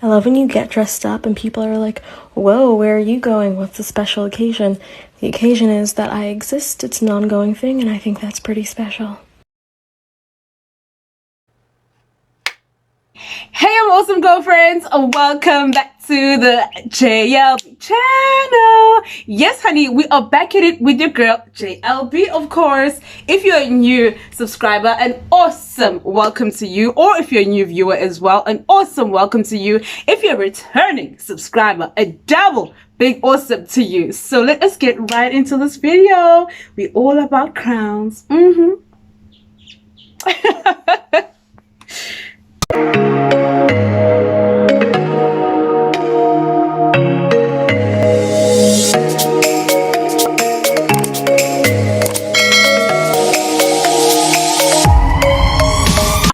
I love when you get dressed up and people are like, whoa, where are you going? What's the special occasion? The occasion is that I exist. It's an ongoing thing, and I think that's pretty special. Hey, I'm awesome girlfriends. Welcome back to the JLB channel. Yes, honey, we are back at it with your girl JLB, of course. If you're a new subscriber, an awesome welcome to you. Or if you're a new viewer as well, an awesome welcome to you. If you're a returning subscriber, a double big awesome to you. So let us get right into this video. We're all about crowns.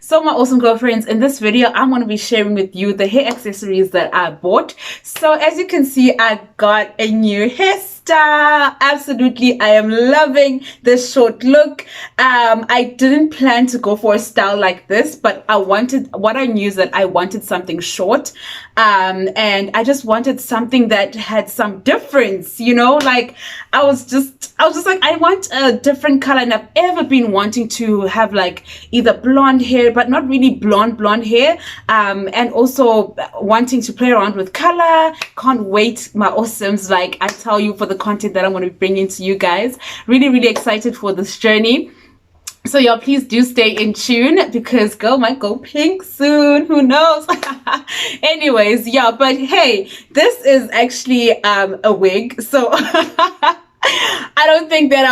So my awesome girlfriends, in this video I'm going to be sharing with you the hair accessories that I bought. So as you can see, I got a new hairstyle. Absolutely, I am loving this short look. I didn't plan to go for a style like this, but what I knew is that I wanted something short, and I just wanted something that had some difference, you know. Like I was just like, I want a different color, and I've ever been wanting to have like either blonde hair, but not really blonde hair, and also wanting to play around with color. Can't wait, my awesomes. Like I tell you, for the content that I'm going to be bringing to you guys, really excited for this journey. So y'all, please do stay in tune, because girl might go pink soon, who knows. Anyways, yeah, but hey, this is actually a wig, so I don't think that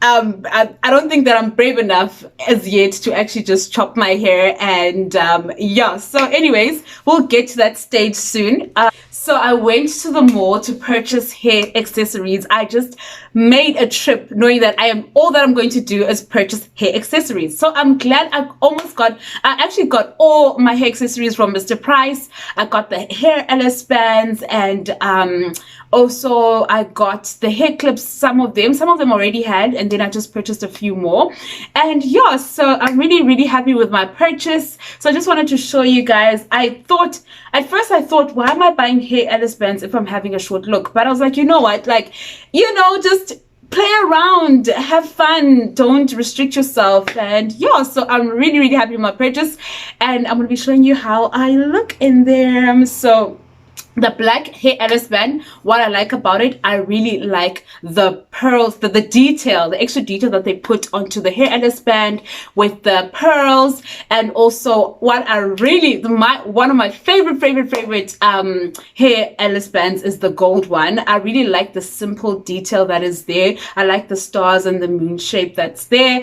I don't think that I'm brave enough as yet to actually just chop my hair, and yeah. So anyways, we'll get to that stage soon. So I went to the mall to purchase hair accessories. I just made a trip knowing that all that I'm going to do is purchase hair accessories. So I'm glad I actually got all my hair accessories from Mr. Price. I got the hair LS bands, and also I got the hair clips. Some of them already had, and then I just purchased a few more. And yeah, so I'm really happy with my purchase. So I just wanted to show you guys. At first I thought, why am I buying hair LS bands if I'm having a short look? But I was like, you know what, like, you know, just play around, have fun, don't restrict yourself. And yeah, so I'm really happy with my purchase, and I'm gonna be showing you how I look in them. So the black hair LS band, what I like about it, I really like the pearls, the detail, the extra detail that they put onto the hair LS band with the pearls. And also what I really, one of my favorite hair LS bands is the gold one. I really like the simple detail that is there. I like the stars and the moon shape that's there.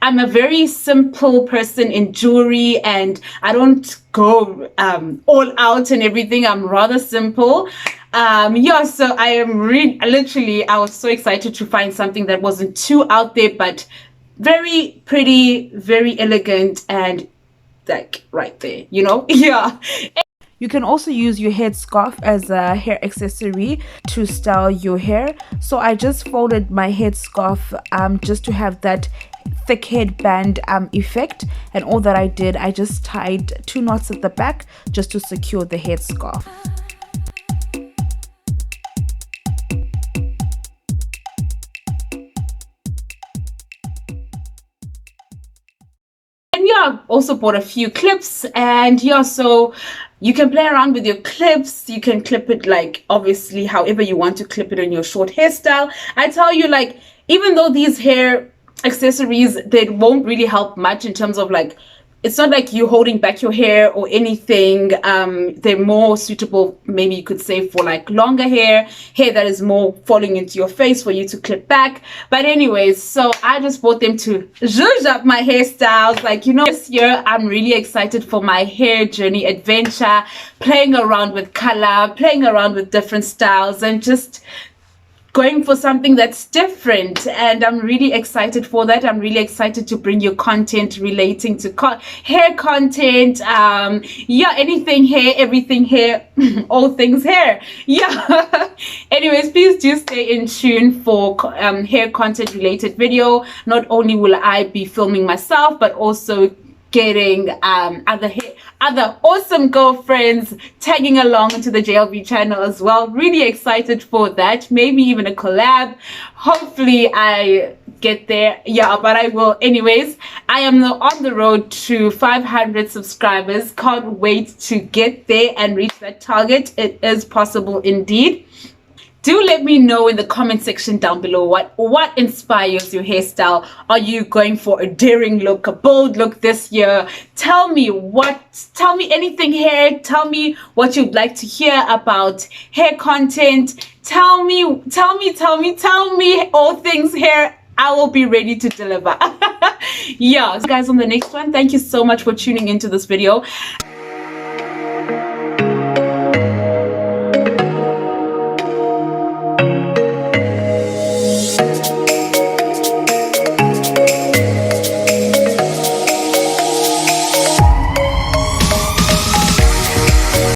I'm a very simple person in jewelry, and I don't go all out and everything. I'm rather simple. Yeah, so I am I was so excited to find something that wasn't too out there, but very pretty, very elegant, and like right there, you know. Yeah. You can also use your head scarf as a hair accessory to style your hair. So I just folded my head scarf just to have that thick headband effect, and all that I did, I just tied 2 knots at the back just to secure the head scarf. And yeah, also bought a few clips, and yeah, so you can play around with your clips. You can clip it like obviously however you want to clip it in your short hairstyle. I tell you, like, even though these hair accessories, they won't really help much in terms of like, it's not like you holding back your hair or anything. They're more suitable, maybe you could say, for like longer hair that is more falling into your face for you to clip back. But anyways, so I just bought them to zhuzh up my hairstyles. Like, you know, this year I'm really excited for my hair journey adventure, playing around with color, playing around with different styles, and just going for something that's different. And I'm really excited for that. I'm really excited to bring you content relating to hair content. Yeah, anything hair, everything hair, all things hair. Yeah. Anyways, please do stay in tune for hair content related video. Not only will I be filming myself, but also getting other awesome girlfriends tagging along into the JLB channel as well. Really excited for that. Maybe even a collab. Hopefully I get there. Yeah, but I will anyways. I am now on the road to 500 subscribers. Can't wait to get there and reach that target. It is possible indeed. Do let me know in the comment section down below what inspires your hairstyle. Are you going for a daring look, a bold look this year? Tell me anything hair. Tell me what you'd like to hear about hair content. Tell me all things hair. I will be ready to deliver. Yeah, so guys, on the next one, thank you so much for tuning into this video.